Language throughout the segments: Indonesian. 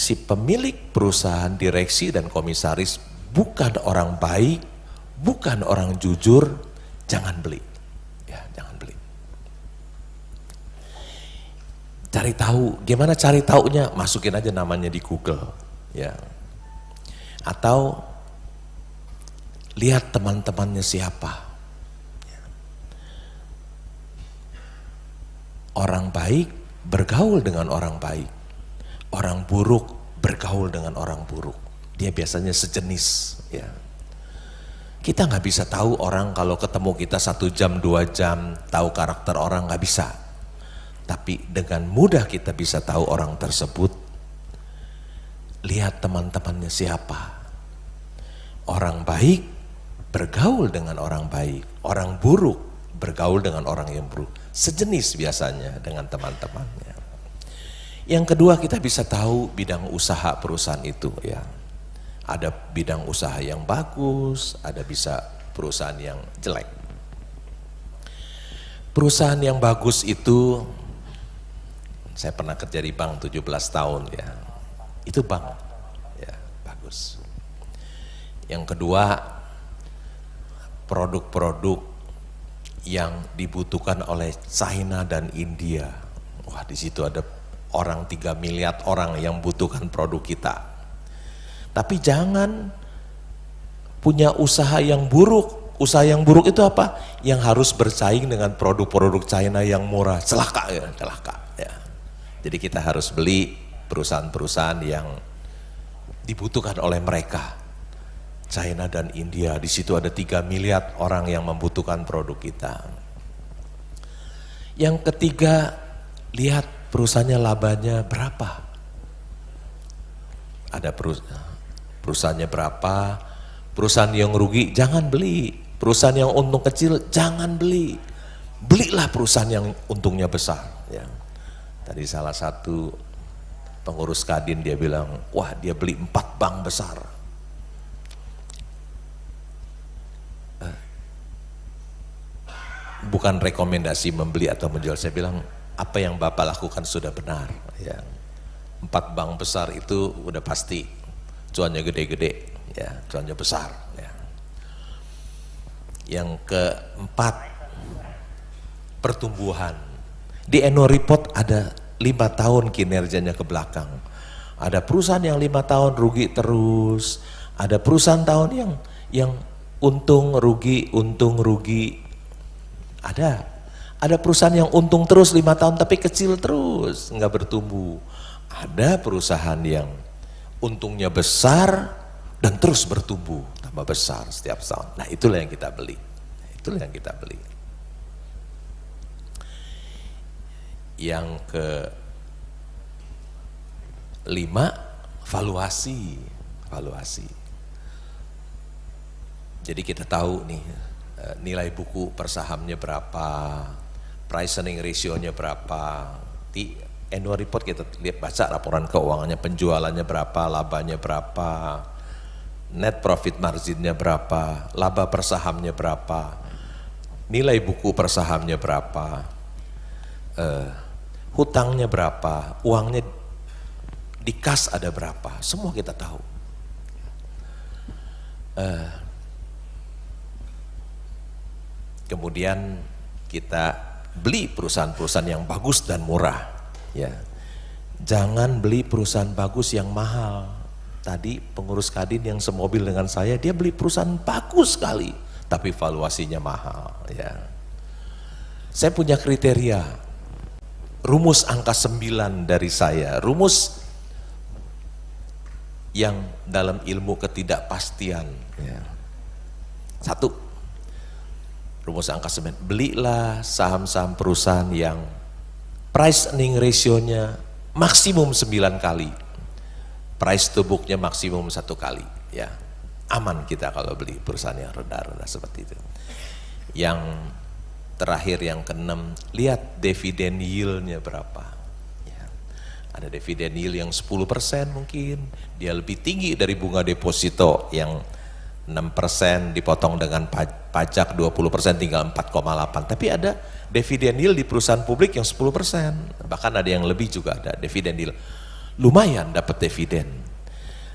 si pemilik perusahaan, direksi dan komisaris bukan orang baik, bukan orang jujur, jangan beli. Ya, jangan beli. Cari tahu, gimana cari taunya? Masukin aja namanya di Google, ya. Atau lihat teman-temannya siapa. Ya. Orang baik bergaul dengan orang baik, orang buruk bergaul dengan orang buruk. Dia biasanya sejenis, ya. Kita nggak bisa tahu orang kalau ketemu kita 1 jam, 2 jam, tahu karakter orang, nggak bisa. Tapi dengan mudah kita bisa tahu orang tersebut. Lihat teman-temannya siapa. Orang baik bergaul dengan orang baik, orang buruk bergaul dengan orang yang buruk. Sejenis biasanya dengan teman-temannya. Yang kedua, kita bisa tahu bidang usaha perusahaan itu, ya. Ada bidang usaha yang bagus, ada bisa perusahaan yang jelek. Perusahaan yang bagus itu, saya pernah kerja di bank 17 tahun, ya. Itu bank, ya, bagus. Yang kedua, produk-produk yang dibutuhkan oleh China dan India. Wah, di situ ada orang 3 miliar orang yang butuhkan produk kita. Tapi jangan punya usaha yang buruk. Usaha yang buruk itu apa? Yang harus bersaing dengan produk-produk China yang murah. Celaka, ya, celaka. Ya. Jadi kita harus beli perusahaan-perusahaan yang dibutuhkan oleh mereka. China dan India, di situ ada 3 miliar orang yang membutuhkan produk kita. Yang ketiga, lihat perusahaannya labanya berapa. Ada perusahaannya berapa, perusahaan yang rugi jangan beli, perusahaan yang untung kecil jangan beli. Belilah perusahaan yang untungnya besar, ya. Tadi salah satu pengurus Kadin dia bilang, wah dia beli 4 bank besar. Bukan rekomendasi membeli atau menjual, saya bilang apa yang Bapak lakukan sudah benar. Ya. 4 bank besar itu udah pasti cuannya gede-gede, ya, cuannya besar. Ya. Yang keempat, pertumbuhan. Di annual report ada 5 tahun kinerjanya ke belakang. Ada perusahaan yang 5 tahun rugi terus, ada perusahaan tahun yang untung rugi. Ada perusahaan yang untung terus 5 tahun tapi kecil terus, nggak bertumbuh. Ada perusahaan yang untungnya besar dan terus bertumbuh, tambah besar setiap tahun. Nah, itulah yang kita beli. Itulah yang kita beli. Yang ke-5, valuasi. Jadi kita tahu nih nilai buku per sahamnya berapa, price earning ratio-nya berapa. Di annual report kita lihat, baca laporan keuangannya, penjualannya berapa, labanya berapa, net profit marginnya berapa, laba per sahamnya berapa, nilai buku per sahamnya berapa, hutangnya berapa, uangnya di kas ada berapa, semua kita tahu. Kemudian kita beli perusahaan-perusahaan yang bagus dan murah, ya. Jangan beli perusahaan bagus yang mahal. Tadi pengurus Kadin yang semobil dengan saya, dia beli perusahaan bagus sekali, tapi valuasinya mahal, ya. Saya punya kriteria, rumus angka 9 dari saya, rumus yang dalam ilmu ketidakpastian, ya. 1, rumus angka 9, belilah saham-saham perusahaan yang price earning ratio-nya maksimum 9 kali, price to book-nya maksimum 1 kali, ya. Aman kita kalau beli perusahaan yang rendah-rendah seperti itu. Yang terakhir, yang ke-6, lihat dividen yield-nya berapa. Ya. Ada dividen yield yang 10% mungkin, dia lebih tinggi dari bunga deposito yang 6% dipotong dengan pajak 20% tinggal 4,8. Tapi ada dividen yield di perusahaan publik yang 10%, bahkan ada yang lebih juga, ada dividen yield. lumayan dapat dividen.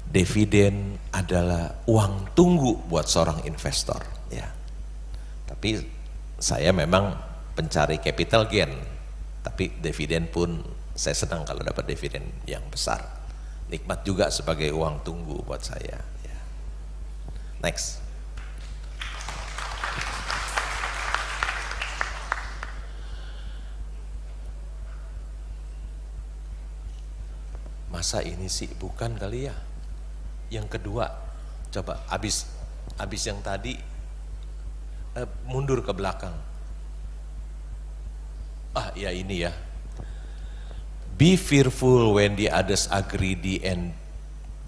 Dividen adalah uang tunggu buat seorang investor, ya. Tapi saya memang pencari capital gain, tapi dividen pun saya senang kalau dapat dividen yang besar. Nikmat juga sebagai uang tunggu buat saya, ya. Next. Masa ini sih bukan kali ya. Yang kedua, coba abis yang tadi mundur ke belakang. Ya ini ya. Be fearful when the others are greedy and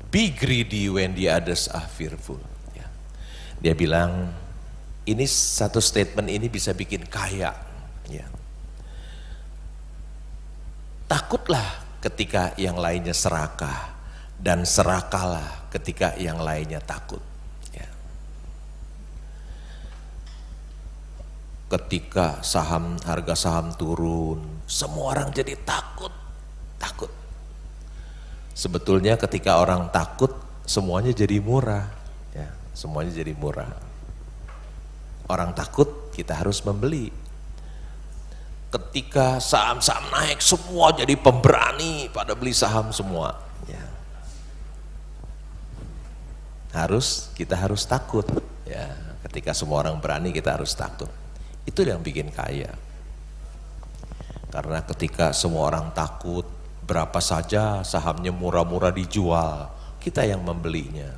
be greedy when the others are fearful. Ya. Dia bilang ini satu statement ini bisa bikin kaya. Ya. Takutlah ketika yang lainnya serakah, dan serakahlah ketika yang lainnya takut. Ya. Ketika harga saham turun, semua orang jadi takut. Sebetulnya ketika orang takut, semuanya jadi murah. Ya, semuanya jadi murah. Orang takut, kita harus membeli. Ketika saham-saham naik, semua jadi pemberani pada beli saham semua. Ya. Kita harus takut. Ya. Ketika semua orang berani, kita harus takut. Itu yang bikin kaya. Karena ketika semua orang takut, berapa saja sahamnya murah-murah dijual, kita yang membelinya.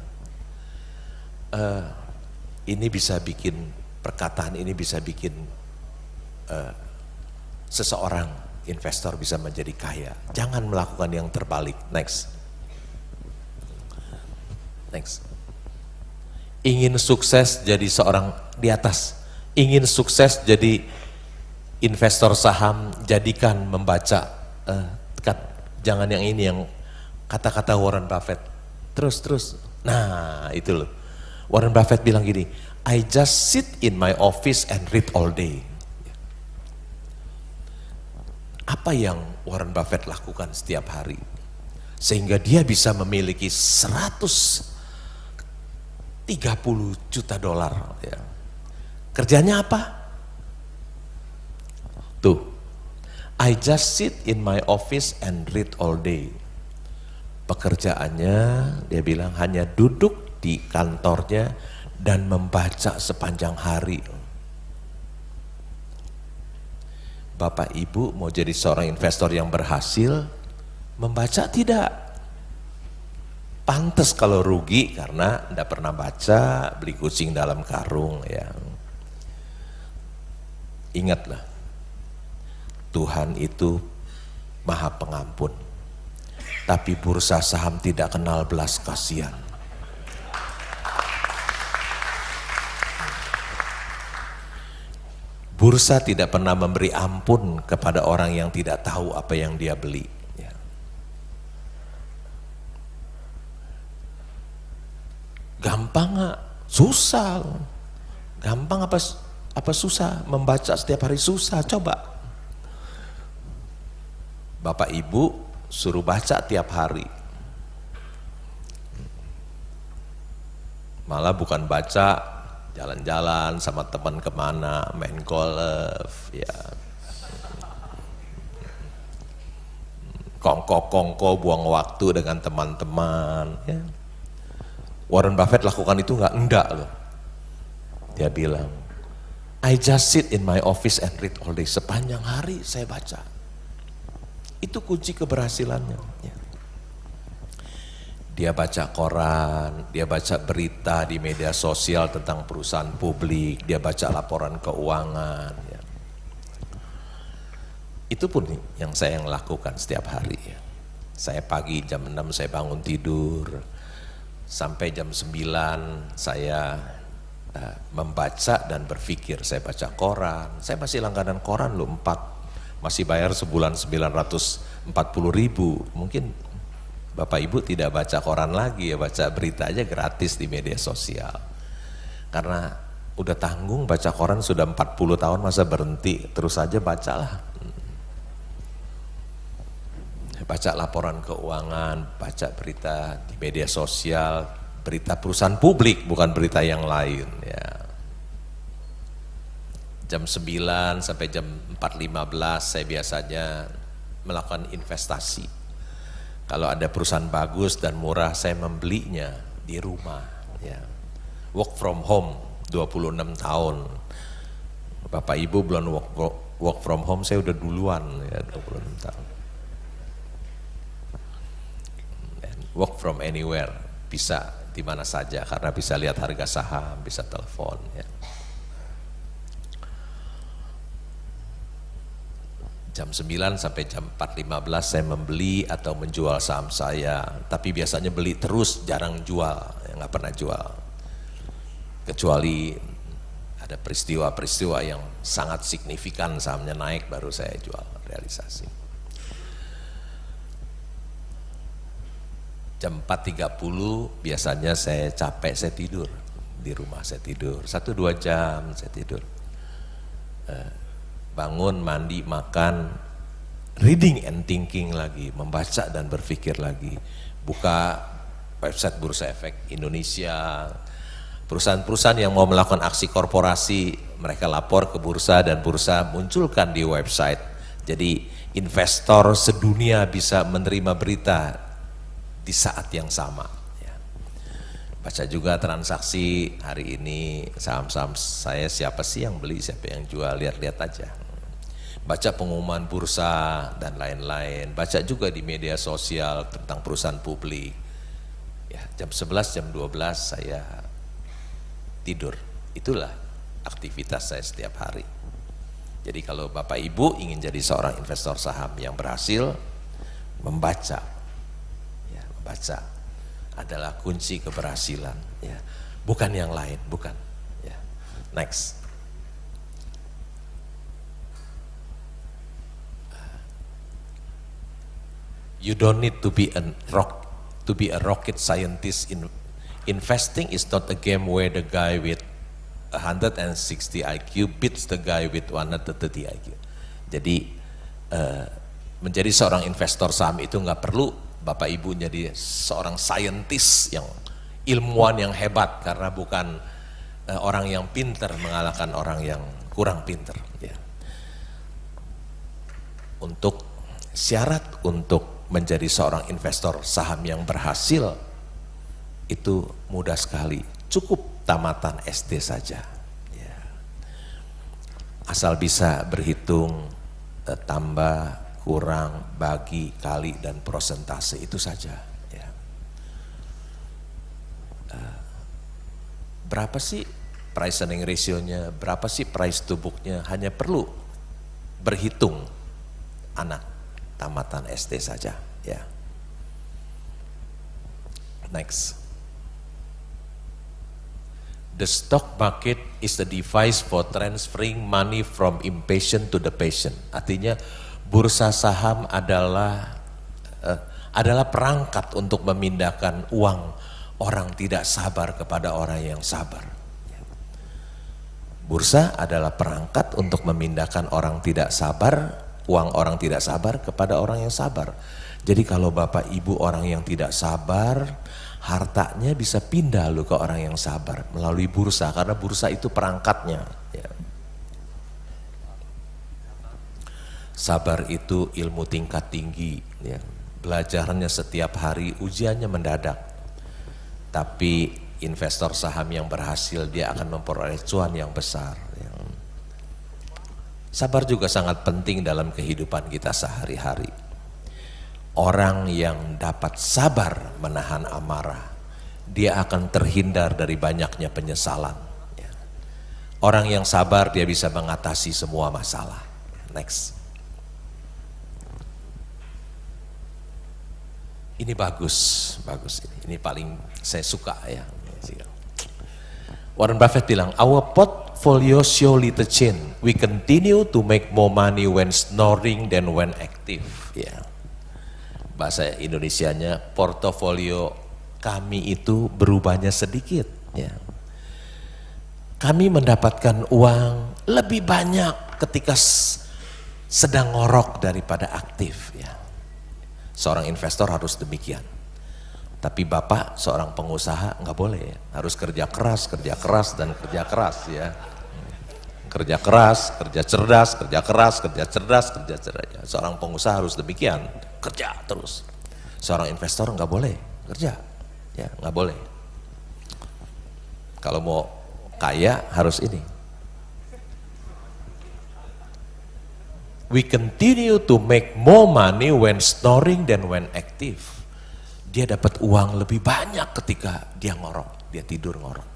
Perkataan ini bisa bikin seseorang investor bisa menjadi kaya. Jangan melakukan yang terbalik. Next. Ingin sukses jadi seorang di atas, ingin sukses jadi investor saham, jadikan membaca jangan yang ini, yang kata-kata Warren Buffett. Terus. Nah, itu loh. Warren Buffett bilang gini, I just sit in my office and read all day. Apa yang Warren Buffett lakukan setiap hari sehingga dia bisa memiliki 130 juta dolar, ya. Kerjanya apa? Tuh, I just sit in my office and read all day. Pekerjaannya, dia bilang, hanya duduk di kantornya dan membaca sepanjang hari. Bapak Ibu mau jadi seorang investor yang berhasil, membaca tidak? Pantes kalau rugi karena tidak pernah baca, beli kucing dalam karung, ya. Ingatlah, Tuhan itu Maha Pengampun, tapi bursa saham tidak kenal belas kasihan. Bursa tidak pernah memberi ampun kepada orang yang tidak tahu apa yang dia beli. Ya. Gampang nggak? Susah. Gampang apa susah? Membaca setiap hari susah. Coba. Bapak Ibu suruh baca tiap hari. Malah bukan baca, jalan-jalan sama teman kemana, main golf, ya. Kongko-kongko buang waktu dengan teman-teman, ya. Warren Buffett lakukan itu enggak loh. Dia bilang, I just sit in my office and read all day. Sepanjang hari saya baca. Itu kunci keberhasilannya. Ya. Dia baca koran, dia baca berita di media sosial tentang perusahaan publik, dia baca laporan keuangan. Ya. Itu pun yang saya lakukan setiap hari. Ya. Saya pagi jam 6 saya bangun tidur, sampai jam 9 saya membaca dan berpikir. Saya baca koran, saya masih langganan koran loh, 4, masih bayar sebulan 940.000, mungkin Bapak Ibu tidak baca koran lagi, ya baca berita aja gratis di media sosial. Karena udah tanggung baca koran sudah 40 tahun, masa berhenti, terus aja bacalah. baca laporan keuangan, baca berita di media sosial, berita perusahaan publik, bukan berita yang lain ya. Jam 9 sampai jam 4.15 saya biasanya melakukan investasi. Kalau ada perusahaan bagus dan murah, saya membelinya di rumah ya. Work from home 26 tahun. Bapak Ibu belum work from home, saya udah duluan ya, 26 tahun. Work from anywhere, bisa di mana saja karena bisa lihat harga saham, bisa telepon ya. Jam 9 sampai jam 4.15 saya membeli atau menjual saham saya, tapi biasanya beli terus, jarang jual, ya, nggak pernah jual. Kecuali ada peristiwa-peristiwa yang sangat signifikan sahamnya naik baru saya jual, realisasi. Jam 4.30 biasanya saya capek, saya tidur di rumah, saya tidur 1-2 jam saya tidur. Bangun, mandi, makan, reading and thinking lagi, membaca dan berpikir lagi, buka website Bursa Efek Indonesia, perusahaan-perusahaan yang mau melakukan aksi korporasi, mereka lapor ke bursa dan bursa munculkan di website. Jadi investor sedunia bisa menerima berita di saat yang sama. Ya. Baca juga transaksi hari ini, saham-saham saya siapa sih yang beli, siapa yang jual, lihat-lihat aja. Baca pengumuman bursa dan lain-lain, baca juga di media sosial tentang perusahaan publik. Ya, jam 11, jam 12 saya tidur. Itulah aktivitas saya setiap hari. Jadi kalau Bapak Ibu ingin jadi seorang investor saham yang berhasil, membaca. Ya, membaca adalah kunci keberhasilan. Ya, bukan yang lain, bukan. Ya. Next. You don't need to be a rocket scientist. Investing is not a game where the guy with 160 IQ beats the guy with 130 IQ. Jadi menjadi seorang investor saham itu nggak perlu Bapak Ibu jadi seorang saintis yang ilmuwan yang hebat, karena bukan orang yang pinter mengalahkan orang yang kurang pinter. Ya. Untuk syarat untuk menjadi seorang investor saham yang berhasil itu mudah sekali, cukup tamatan SD saja. Ya. Asal bisa berhitung, tambah, kurang, bagi, kali, dan prosentase, itu saja. Ya. Berapa sih price earning ratio-nya, berapa sih price to book-nya, hanya perlu berhitung anak tamatan SD saja. Ya. Next. The stock market is the device for transferring money from impatient to the patient. Artinya bursa saham adalah perangkat untuk memindahkan uang orang tidak sabar kepada orang yang sabar. Bursa adalah perangkat untuk memindahkan orang tidak sabar, uang orang tidak sabar kepada orang yang sabar. Jadi kalau Bapak Ibu orang yang tidak sabar, hartanya bisa pindah loh ke orang yang sabar melalui bursa, karena bursa itu perangkatnya. Ya. Sabar itu ilmu tingkat tinggi, ya. Belajarnya setiap hari, ujiannya mendadak. Tapi investor saham yang berhasil, dia akan memperoleh cuan yang besar. Ya. Sabar juga sangat penting dalam kehidupan kita sehari-hari. Orang yang dapat sabar menahan amarah, dia akan terhindar dari banyaknya penyesalan. Ya. Orang yang sabar, dia bisa mengatasi semua masalah. Next. Ini bagus ini paling saya suka ya. Warren Buffett bilang, our portfolio show little change. We continue to make more money when snoring than when active. Ya. Bahasa Indonesianya, portofolio kami itu berubahnya sedikit. Ya. Kami mendapatkan uang lebih banyak ketika sedang ngorok daripada aktif. Ya. Seorang investor harus demikian. Tapi Bapak seorang pengusaha nggak boleh, harus kerja keras dan kerja keras ya. Kerja keras, kerja cerdas, kerja keras, kerja cerdas, kerja cerdas. Seorang pengusaha harus demikian, kerja terus. Seorang investor nggak boleh kerja, ya nggak boleh. Kalau mau kaya harus ini. We continue to make more money when snoring than when active. Dia dapat uang lebih banyak ketika dia ngorok, dia tidur ngorok.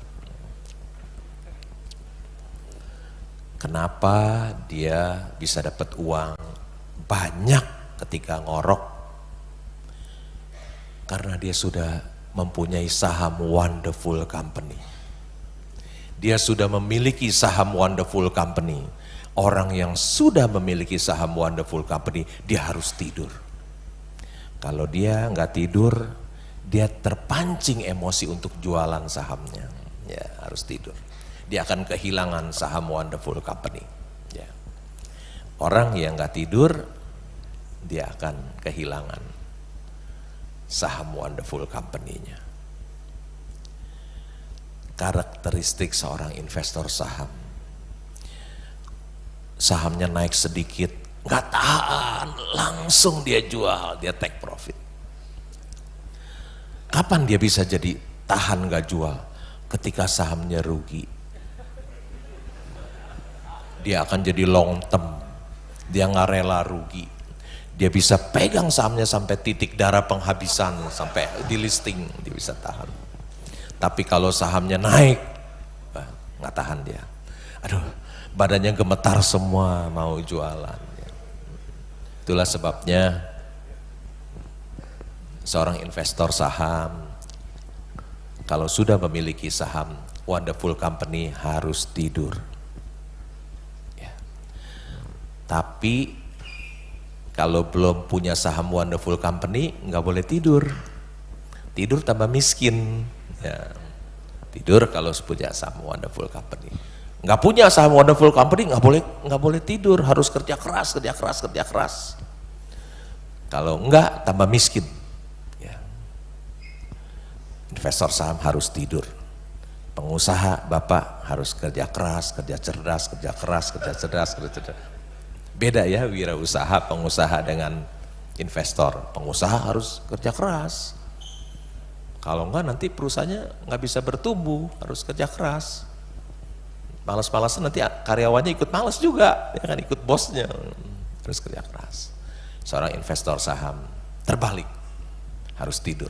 Kenapa dia bisa dapat uang banyak ketika ngorok? Karena dia sudah mempunyai saham wonderful company. Dia sudah memiliki saham wonderful company. Orang yang sudah memiliki saham wonderful company, dia harus tidur. Kalau dia nggak tidur, dia terpancing emosi untuk jualan sahamnya. Ya, harus tidur. Dia akan kehilangan saham wonderful company. Ya. Orang yang nggak tidur, dia akan kehilangan saham wonderful company-nya. Karakteristik seorang investor saham. Sahamnya naik sedikit, nggak tahan, langsung dia jual, dia take profit. Kapan dia bisa jadi tahan nggak jual? Ketika sahamnya rugi. Dia akan jadi long term, dia nggak rela rugi. Dia bisa pegang sahamnya sampai titik darah penghabisan, sampai di listing dia bisa tahan. Tapi kalau sahamnya naik, nggak tahan dia. Aduh, badannya gemetar semua mau jualan. Itulah sebabnya seorang investor saham kalau sudah memiliki saham wonderful company harus tidur. Ya. Tapi kalau belum punya saham wonderful company nggak boleh tidur. Tidur tambah miskin. Ya. Tidur kalau punya saham wonderful company. Nggak punya saham wonderful company nggak boleh tidur, harus kerja keras. Kalau enggak tambah miskin. Ya. Investor saham harus tidur. Pengusaha Bapak harus kerja keras, kerja cerdas. Beda ya wirausaha, pengusaha dengan investor. Pengusaha harus kerja keras. Kalau enggak nanti perusahaannya nggak bisa bertumbuh, harus kerja keras. Malas-malasan nanti karyawannya ikut malas juga, ya kan, ikut bosnya, harus kerja keras. Seorang investor saham terbalik, harus tidur.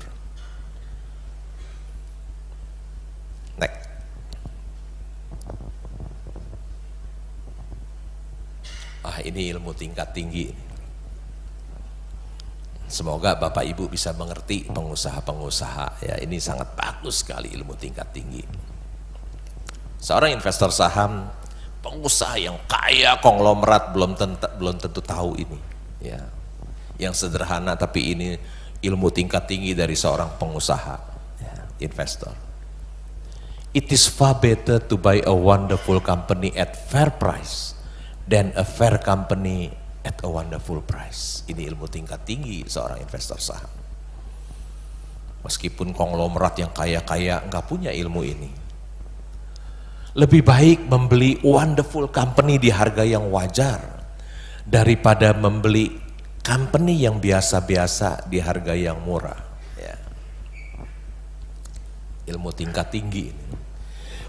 Next. Ini ilmu tingkat tinggi. Semoga Bapak Ibu bisa mengerti pengusaha-pengusaha, ya ini sangat bagus sekali ilmu tingkat tinggi. Seorang investor saham, pengusaha yang kaya konglomerat belum tentu tahu ini. Ya, yang sederhana tapi ini ilmu tingkat tinggi dari seorang pengusaha, ya, investor. It is far better to buy a wonderful company at fair price than a fair company at a wonderful price. Ini ilmu tingkat tinggi seorang investor saham. Meskipun konglomerat yang kaya-kaya nggak punya ilmu ini. Lebih baik membeli wonderful company di harga yang wajar daripada membeli company yang biasa-biasa di harga yang murah. Ya. Ilmu tingkat tinggi ini.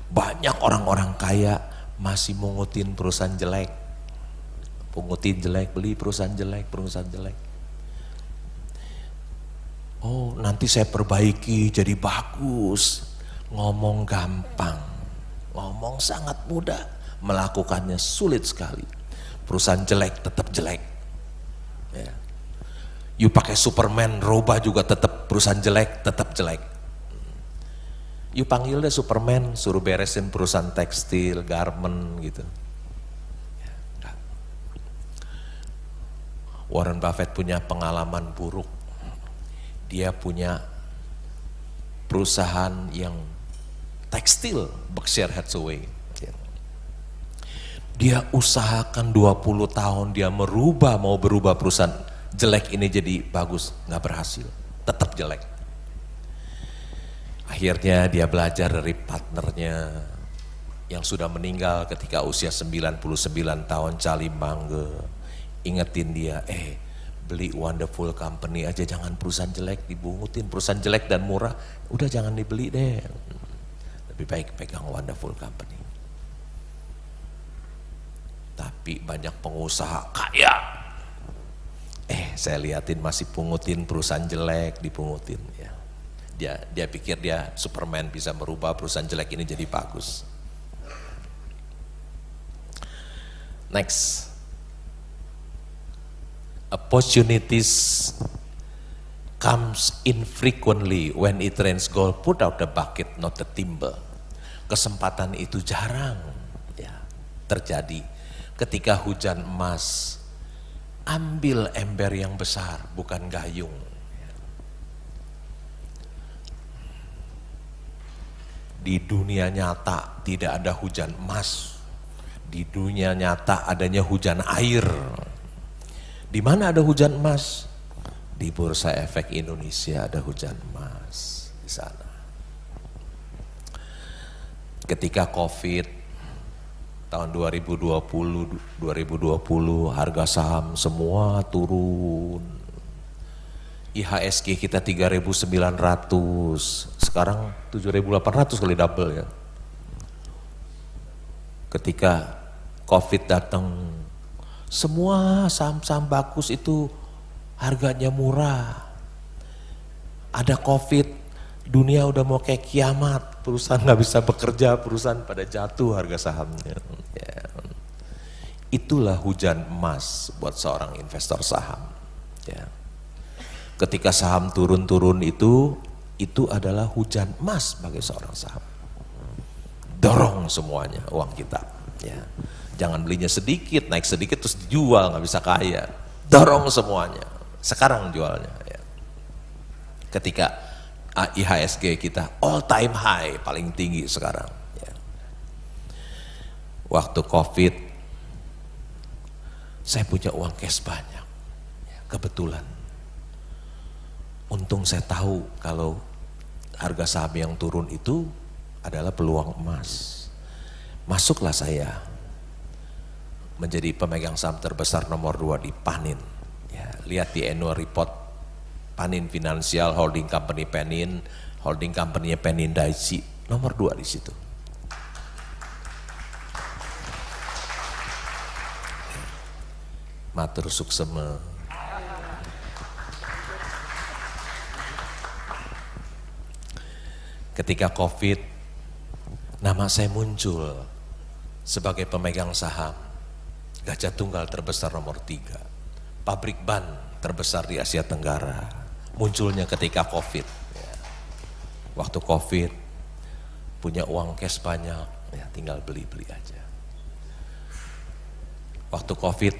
Banyak orang-orang kaya masih mengutin perusahaan jelek. Pungutin jelek, beli perusahaan jelek. Oh, nanti saya perbaiki jadi bagus. Ngomong gampang. Ngomong sangat mudah, melakukannya sulit sekali. Perusahaan jelek tetap jelek. Ya. You pakai Superman, Roba juga tetap perusahaan jelek, tetap jelek. You panggil deh Superman, suruh beresin perusahaan tekstil, garment gitu. Ya, enggak. Warren Buffett punya pengalaman buruk. Dia punya perusahaan yang tekstil, Berkshire Hathaway. Dia usahakan 20 tahun, dia mau berubah perusahaan jelek ini jadi bagus, nggak berhasil, tetap jelek. Akhirnya dia belajar dari partnernya yang sudah meninggal ketika usia 99 tahun, Charlie Munger. Ingetin dia, beli Wonderful Company aja, jangan perusahaan jelek dibungutin, perusahaan jelek dan murah, udah jangan dibeli deh. Lebih baik pegang Wonderful Company. Tapi banyak pengusaha kaya, saya liatin masih pungutin perusahaan jelek, dipungutin ya. Dia pikir dia Superman bisa merubah perusahaan jelek ini jadi bagus. Next, opportunities comes infrequently when it rains gold. Put out the bucket, not the timber. Kesempatan itu jarang ya terjadi. Ketika hujan emas, ambil ember yang besar, bukan gayung. Di dunia nyata tidak ada hujan emas. Di dunia nyata adanya hujan air. Di mana ada hujan emas? Di Bursa Efek Indonesia ada hujan emas di sana. Ketika Covid tahun 2020 harga saham semua turun. IHSG kita 3.900, sekarang 7.800 kali double ya. Ketika Covid datang, semua saham-saham bagus itu harganya murah. Ada Covid, dunia udah mau kayak kiamat, perusahaan nggak bisa bekerja, perusahaan pada jatuh harga sahamnya. Ya. Itulah hujan emas buat seorang investor saham. Ya. Ketika saham turun-turun itu adalah hujan emas bagi seorang saham. Dorong semuanya uang kita. Ya. Jangan belinya sedikit, naik sedikit terus dijual, nggak bisa kaya. Dorong semuanya. Sekarang jualnya. Ya. Ketika IHSG kita all time high, paling tinggi sekarang. Ya. Waktu Covid, saya punya uang cash banyak. Ya, kebetulan. Untung saya tahu kalau harga saham yang turun itu adalah peluang emas. Masuklah saya menjadi pemegang saham terbesar nomor 2 di Panin. Ya, lihat di annual report Panin Financial Holding Company Panin, holding company-nya Panin Daiichi, nomor 2 di situ. Matur suksema. Ketika Covid, nama saya muncul sebagai pemegang saham Gajah Tunggal terbesar nomor 3, pabrik ban terbesar di Asia Tenggara, munculnya ketika Covid. Waktu Covid, punya uang cash banyak, ya tinggal beli-beli aja. Waktu Covid,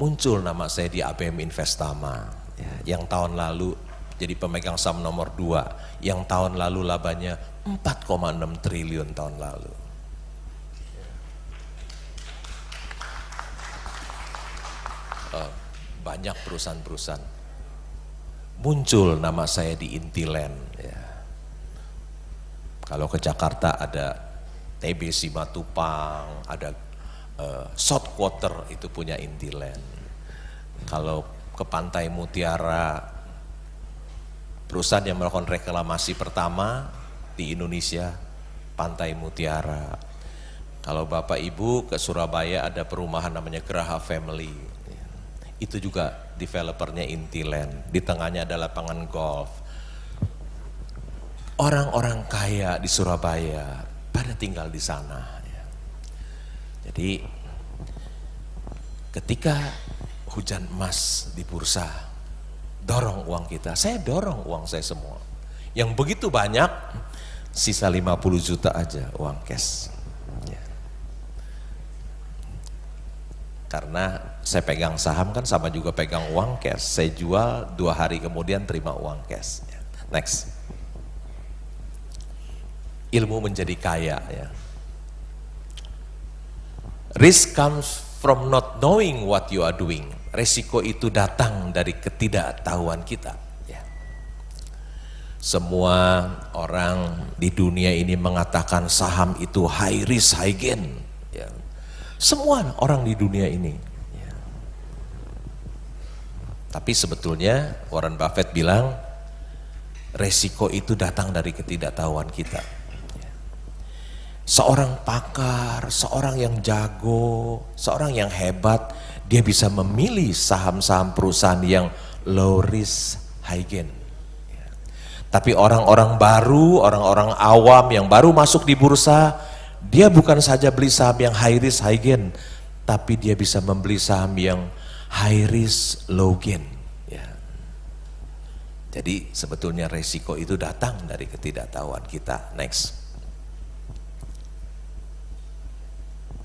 muncul nama saya di ABM Investama, ya, yang tahun lalu jadi pemegang saham nomor 2, yang tahun lalu labanya 4,6 triliun tahun lalu. Banyak perusahaan-perusahaan. Muncul nama saya di Intiland. Ya. Kalau ke Jakarta ada TB Simatupang, ada Southwater itu punya Intiland. Kalau ke Pantai Mutiara, perusahaan yang melakukan reklamasi pertama di Indonesia, Pantai Mutiara. Kalau Bapak Ibu ke Surabaya ada perumahan namanya Geraha Family. Itu juga developernya Intiland. Di tengahnya ada lapangan golf. Orang-orang kaya di Surabaya pada tinggal di sana. Jadi ketika hujan emas di bursa, dorong uang kita, saya dorong uang saya semua. Yang begitu banyak, sisa 50 juta aja uang cash. Ya. Karena saya pegang saham kan sama juga pegang uang cash. Saya jual 2 hari kemudian terima uang cash. Ya. Next. Ilmu menjadi kaya. Ya. Risk comes from not knowing what you are doing. Resiko itu datang dari ketidaktahuan kita. Ya. Semua orang di dunia ini mengatakan saham itu high risk high gain. Ya. Semua orang di dunia ini. Ya. Tapi sebetulnya Warren Buffett bilang resiko itu datang dari ketidaktahuan kita. Seorang pakar, seorang yang jago, seorang yang hebat, dia bisa memilih saham-saham perusahaan yang low risk high gain. Tapi orang-orang baru, orang-orang awam yang baru masuk di bursa, dia bukan saja beli saham yang high risk high gain, tapi dia bisa membeli saham yang high risk low gain. Ya. Jadi sebetulnya resiko itu datang dari ketidaktahuan kita. Next.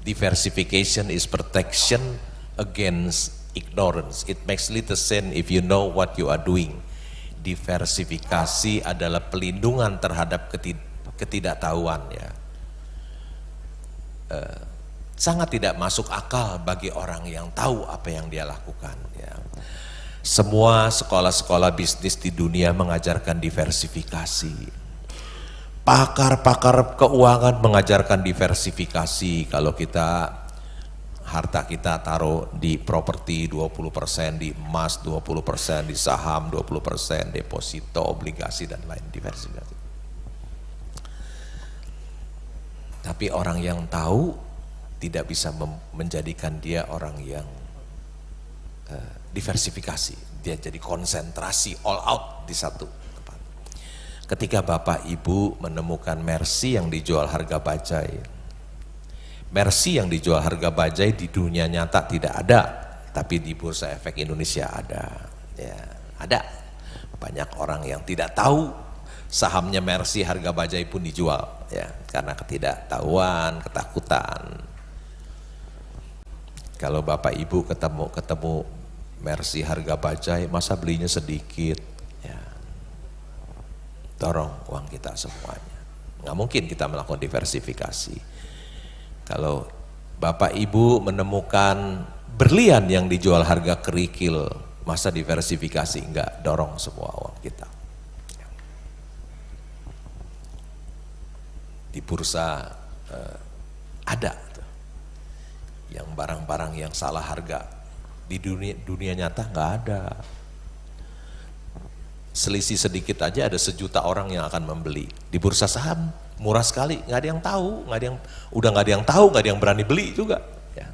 Diversification is protection against ignorance. It makes little sense if you know what you are doing. Diversifikasi adalah pelindungan terhadap ketidaktahuan. Ya. Sangat tidak masuk akal bagi orang yang tahu apa yang dia lakukan. Ya. Semua sekolah-sekolah bisnis di dunia mengajarkan diversifikasi. Pakar-pakar keuangan mengajarkan diversifikasi. Kalau kita harta kita taruh di properti 20%, di emas 20%, di saham 20%, deposito, obligasi dan lain, diversifikasi. Tapi orang yang tahu tidak bisa menjadikan dia orang yang diversifikasi. Dia jadi konsentrasi all out di satu. Ketika Bapak Ibu menemukan Mercy yang dijual harga bajai, Mercy yang dijual harga bajai di dunia nyata tidak ada, tapi di Bursa Efek Indonesia ada. Ya, ada. Banyak orang yang tidak tahu sahamnya Mercy harga bajai pun dijual, ya, karena ketidaktahuan, ketakutan. Kalau Bapak Ibu ketemu Mercy harga bajai, masa belinya sedikit? Dorong uang kita semuanya. Nggak mungkin kita melakukan diversifikasi. Kalau Bapak Ibu menemukan berlian yang dijual harga kerikil, masa diversifikasi? Enggak, dorong semua uang kita. Di bursa ada tuh, yang barang-barang yang salah harga. Di dunia nyata nggak ada. Selisih sedikit aja ada 1 juta orang yang akan membeli. Di bursa saham murah sekali, nggak ada yang tahu, nggak ada yang tahu, nggak ada yang berani beli juga. Ya.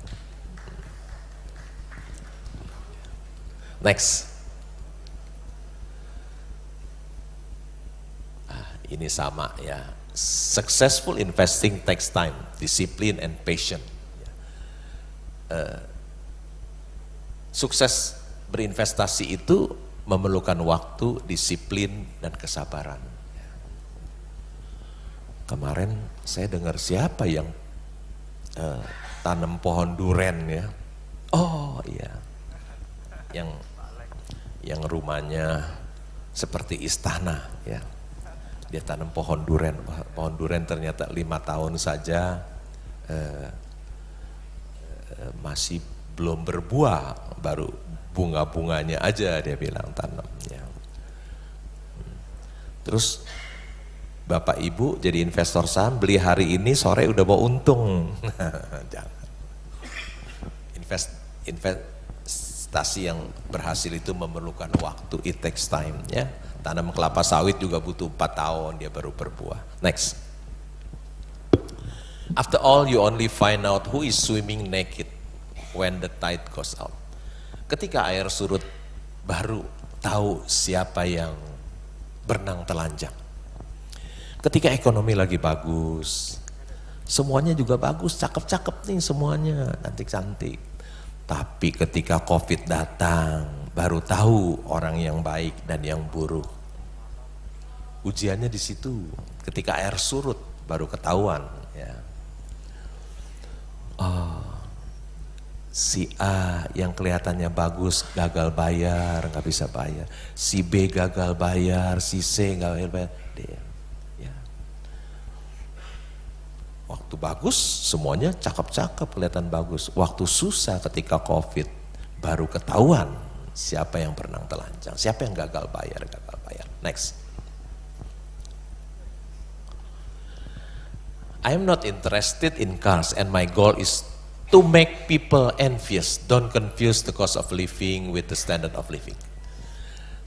Next. Ini sama ya. Successful investing takes time, discipline and patience. Sukses berinvestasi itu memerlukan waktu, disiplin, dan kesabaran. Kemarin saya dengar siapa yang tanam pohon duren ya. Oh iya, yang rumahnya seperti istana ya. Dia tanam pohon duren ternyata 5 tahun saja masih belum berbuah, baru bunga-bunganya aja dia bilang tanamnya. Terus Bapak Ibu jadi investor saham, beli hari ini sore udah mau untung. Jangan. Investasi yang berhasil itu memerlukan waktu, it takes time ya. Tanam kelapa sawit juga butuh 4 tahun dia baru berbuah. Next. After all, you only find out who is swimming naked when the tide goes out. Ketika air surut baru tahu siapa yang berenang telanjang. Ketika ekonomi lagi bagus, semuanya juga bagus, cakep-cakep nih semuanya, cantik-cantik. Tapi ketika COVID datang, baru tahu orang yang baik dan yang buruk. Ujiannya di situ. Ketika air surut baru ketahuan. Ya. Oh, si A yang kelihatannya bagus gagal bayar, nggak bisa bayar. Si B gagal bayar, si C nggak bayar. Dia. Ya. Waktu bagus semuanya cakep-cakep, kelihatan bagus. Waktu susah ketika COVID baru ketahuan siapa yang berenang telanjang, siapa yang gagal bayar. Next. I am not interested in cars and my goal is to make people envious. Don't confuse the cost of living with the standard of living.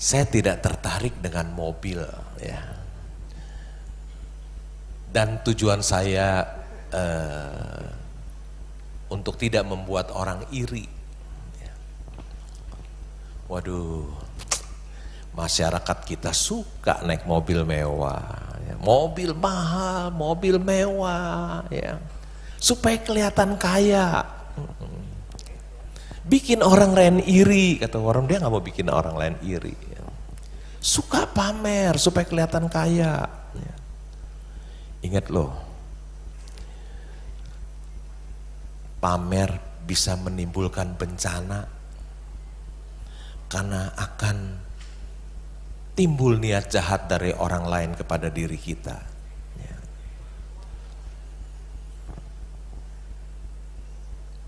Saya tidak tertarik dengan mobil, ya. Dan tujuan saya untuk tidak membuat orang iri. Ya. Waduh, masyarakat kita suka naik mobil mewah. Mobil mahal, mobil mewah, ya, supaya kelihatan kaya, bikin orang lain iri, kata orang, dia nggak mau bikin orang lain iri, ya. Suka pamer supaya kelihatan kaya, ya. Ingat loh, pamer bisa menimbulkan bencana karena akan timbul niat jahat dari orang lain kepada diri kita. Ya.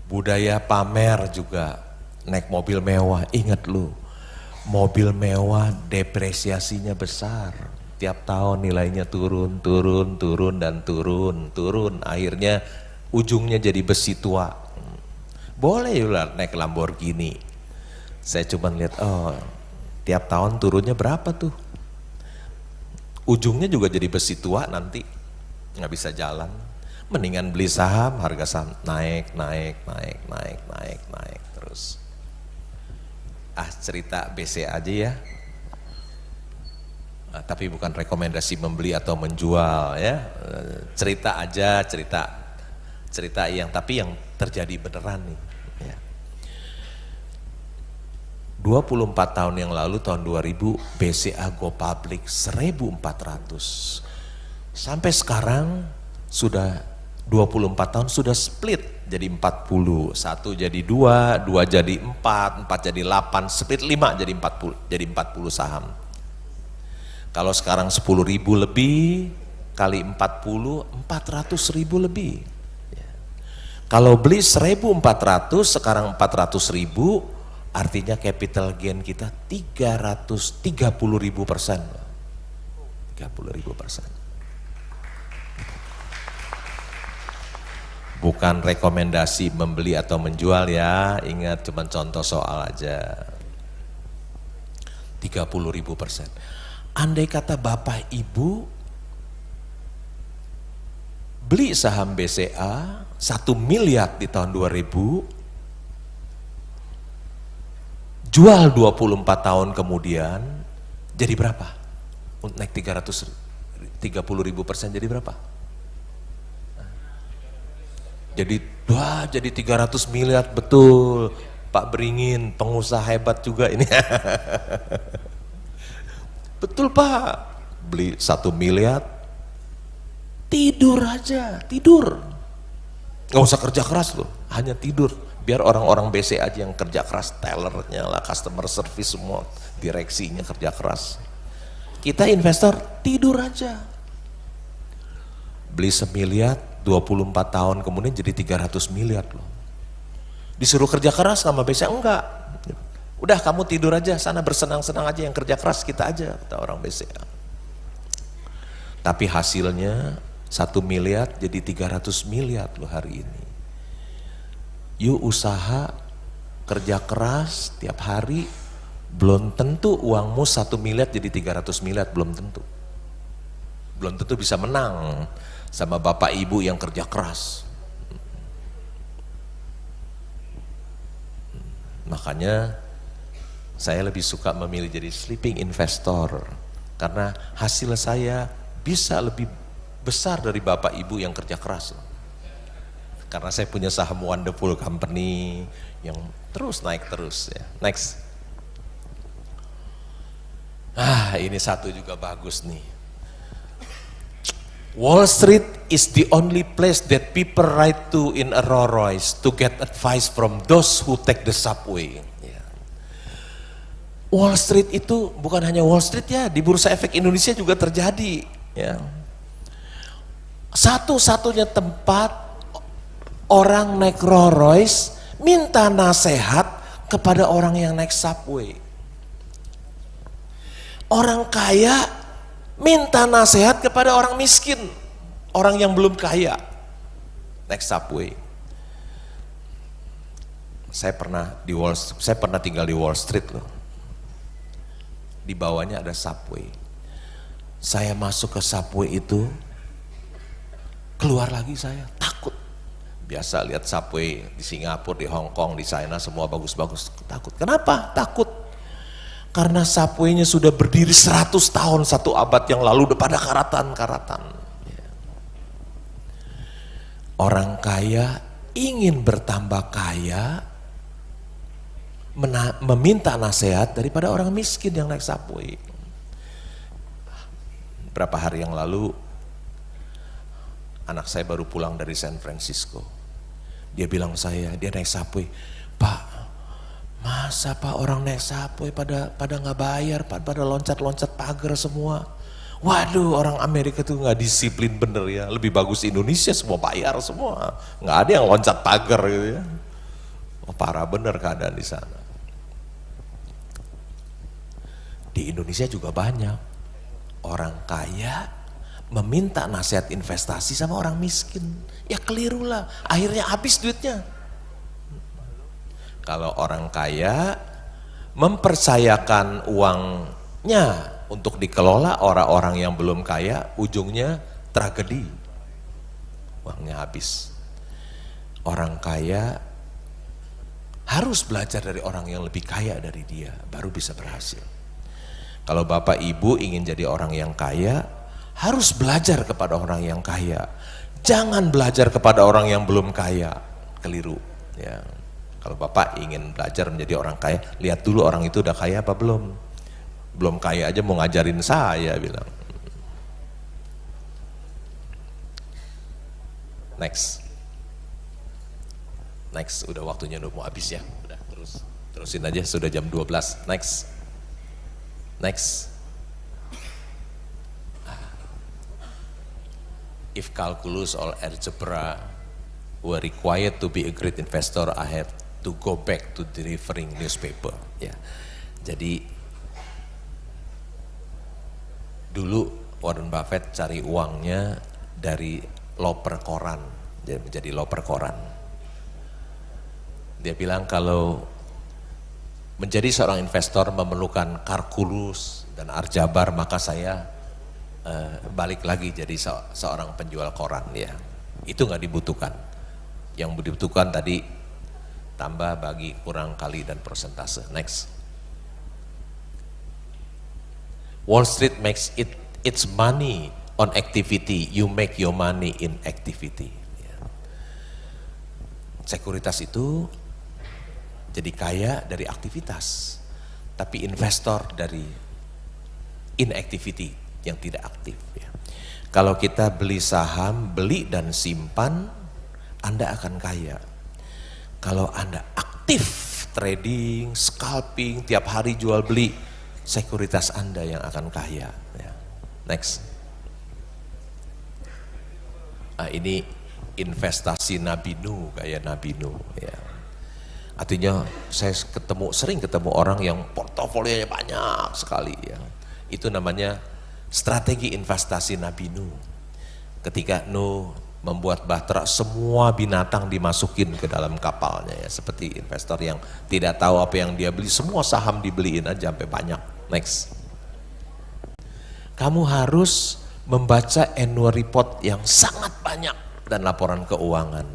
Budaya pamer juga, naik mobil mewah. Ingat lu, mobil mewah depresiasinya besar. Tiap tahun nilainya turun. Akhirnya ujungnya jadi besi tua. Boleh lah naik Lamborghini. Saya cuma lihat, tiap tahun turunnya berapa tuh? Ujungnya juga jadi besi tua nanti, nggak bisa jalan. Mendingan beli saham, harga saham naik terus. Cerita BCA aja ya. Tapi bukan rekomendasi membeli atau menjual ya. Cerita aja, cerita yang tapi yang terjadi beneran nih. 24 tahun yang lalu, tahun 2000, BCA go public 1.400. Sampai sekarang sudah 24 tahun sudah split jadi 40. 1 jadi 2, 2 jadi 4, 4 jadi 8, split 5 jadi 40 saham. Kalau sekarang 10.000 lebih kali 40, 400.000 lebih. Kalau beli 1.400, sekarang 400.000, artinya capital gain kita 330.000%. 30.000%. Bukan rekomendasi membeli atau menjual ya, ingat cuma contoh soal aja. 30.000%. Andai kata Bapak Ibu beli saham BCA 1 miliar di tahun 2000, jual 24 tahun kemudian, jadi berapa? Naik 30.000% jadi berapa? Jadi 300 miliar, betul. Pak Beringin, pengusaha hebat juga ini. Betul Pak, beli 1 miliar, tidur aja, tidur. Nggak usah kerja keras loh, hanya tidur. Biar orang-orang BC aja yang kerja keras, tellernya lah, customer service semua, direksinya kerja keras. Kita investor tidur aja. Beli 1 miliar, 24 tahun kemudian jadi 300 miliar loh. Disuruh kerja keras sama BCA, enggak. Udah kamu tidur aja, sana bersenang-senang aja, yang kerja keras kita aja, kata orang BCA. Tapi hasilnya 1 miliar jadi 300 miliar loh hari ini. Yuk usaha, kerja keras tiap hari, belum tentu uangmu 1 miliar jadi 300 miliar, belum tentu. Belum tentu bisa menang sama bapak ibu yang kerja keras. Makanya saya lebih suka memilih jadi sleeping investor, karena hasil saya bisa lebih besar dari bapak ibu yang kerja keras. Karena saya punya saham wonderful company yang terus naik terus ya. Next. Ini satu juga bagus nih. Wall Street is the only place that people ride to in a Rolls Royce to get advice from those who take the subway. Wall Street itu bukan hanya Wall Street ya, di Bursa Efek Indonesia juga terjadi ya. Satu-satunya tempat orang naik Rolls Royce minta nasihat kepada orang yang naik subway. Orang kaya minta nasihat kepada orang miskin, orang yang belum kaya naik subway. Saya pernah tinggal di Wall Street loh. Di bawahnya ada subway. Saya masuk ke subway itu, keluar lagi saya takut. Biasa lihat subway di Singapura, di Hong Kong, di China semua bagus-bagus. Takut. Kenapa? Takut. Karena subway-nya sudah berdiri 100 tahun, 1 abad yang lalu udah pada karatan-karatan. Orang kaya ingin bertambah kaya, meminta nasihat daripada orang miskin yang naik subway. Berapa hari yang lalu, anak saya baru pulang dari San Francisco. Dia bilang dia naik subway, "Pak, masa Pak orang naik subway pada nggak bayar, pada loncat-loncat pagar semua." Waduh, orang Amerika tuh nggak disiplin bener ya. Lebih bagus Indonesia, semua bayar semua, nggak ada yang loncat pagar gitu ya. Oh, parah bener keadaan di sana. Di Indonesia juga banyak orang kaya meminta nasihat investasi sama orang miskin. Ya keliru lah, akhirnya habis duitnya. Kalau orang kaya mempercayakan uangnya untuk dikelola orang-orang yang belum kaya, ujungnya tragedi. Uangnya habis. Orang kaya harus belajar dari orang yang lebih kaya dari dia, baru bisa berhasil. Kalau Bapak Ibu ingin jadi orang yang kaya, harus belajar kepada orang yang kaya. Jangan belajar kepada orang yang belum kaya, keliru. Ya. Kalau Bapak ingin belajar menjadi orang kaya, lihat dulu orang itu udah kaya apa belum. Belum kaya aja mau ngajarin saya bilang. Next, udah waktunya udah mau habis ya. Udah terusin aja, sudah jam 12. Next. If calculus or algebra were required to be a great investor, I have to go back to delivering newspaper. Ya, jadi dulu Warren Buffett cari uangnya dari loper koran, dia menjadi loper koran. Dia bilang kalau menjadi seorang investor memerlukan kalkulus dan aljabar, maka saya balik lagi jadi seorang penjual koran. Ya, itu nggak dibutuhkan. Yang dibutuhkan tadi tambah, bagi, kurang, kali, dan persentase. Next. Wall Street makes its money on activity, you make your money in activity. Ya. Sekuritas itu jadi kaya dari aktivitas, tapi investor dari inactivity, yang tidak aktif. Ya. Kalau kita beli saham, beli dan simpan, Anda akan kaya. Kalau Anda aktif trading, scalping, tiap hari jual beli, sekuritas Anda yang akan kaya. Ya. Next. Nah, ini investasi Nabi Nuh, kayak Nabi Nuh. Ya. Artinya saya sering ketemu orang yang portofolionya banyak sekali. Ya. Itu namanya strategi investasi Nabi Nuh. Ketika Nuh membuat bahtera, semua binatang dimasukin ke dalam kapalnya, ya. Seperti investor yang tidak tahu apa yang dia beli, semua saham dibeliin aja sampai banyak. Next. Kamu harus membaca annual report yang sangat banyak dan laporan keuangan.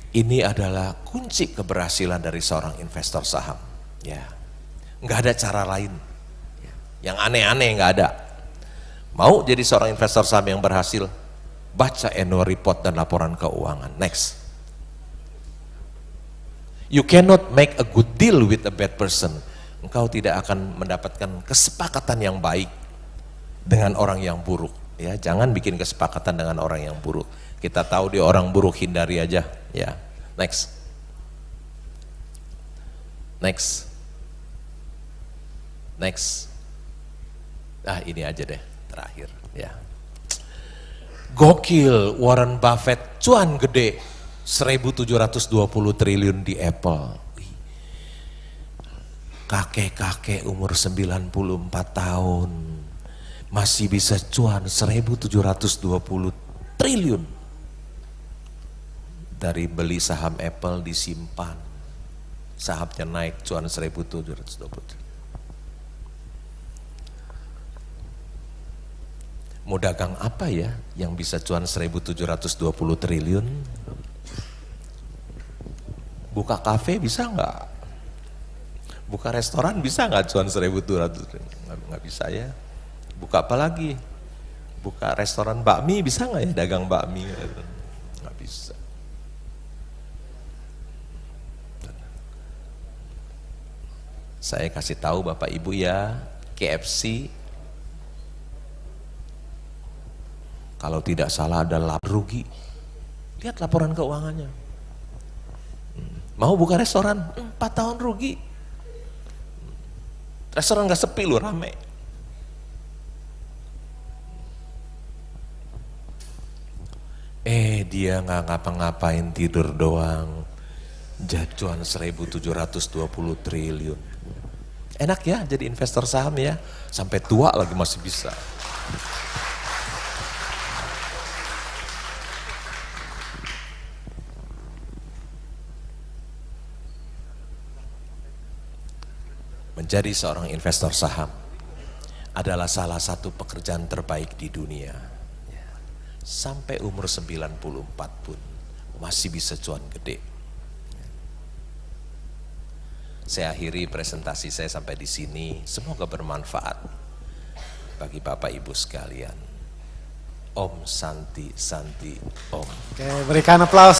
Ini adalah kunci keberhasilan dari seorang investor saham. Ya, nggak ada cara lain. Yang aneh-aneh nggak ada. Mau jadi seorang investor saham yang berhasil, baca annual report dan laporan keuangan. Next. You cannot make a good deal with a bad person. Engkau tidak akan mendapatkan kesepakatan yang baik dengan orang yang buruk. Ya, jangan bikin kesepakatan dengan orang yang buruk. Kita tahu dia orang buruk, hindari aja. Ya, next. Nah, ini aja deh terakhir. Ya, Gokil, Warren Buffett cuan gede 1.720 triliun di Apple. Kakek-kakek umur 94 tahun masih bisa cuan 1.720 triliun dari beli saham Apple, disimpan, sahamnya naik cuan 1.720 triliun. Mau dagang apa ya yang bisa cuan 1.720 triliun? Buka kafe bisa nggak? Buka restoran bisa nggak cuan 1.200 triliun? Nggak bisa ya. Buka apa lagi? Buka restoran bakmi bisa nggak ya, dagang bakmi? Nggak bisa. Saya kasih tahu Bapak Ibu ya, KFC kalau tidak salah adalah rugi. Lihat laporan keuangannya. Mau buka restoran, 4 tahun rugi. Restoran gak sepi loh, rame. Dia gak ngapa-ngapain, tidur doang. Jajuan 1.720 triliun. Enak ya jadi investor saham ya, sampai tua lagi masih bisa. Menjadi seorang investor saham adalah salah satu pekerjaan terbaik di dunia. Sampai umur 94 pun masih bisa cuan gede. Saya akhiri presentasi saya sampai di sini. Semoga bermanfaat bagi Bapak Ibu sekalian. Om Santi Santi Om. Oke, berikan aplaus.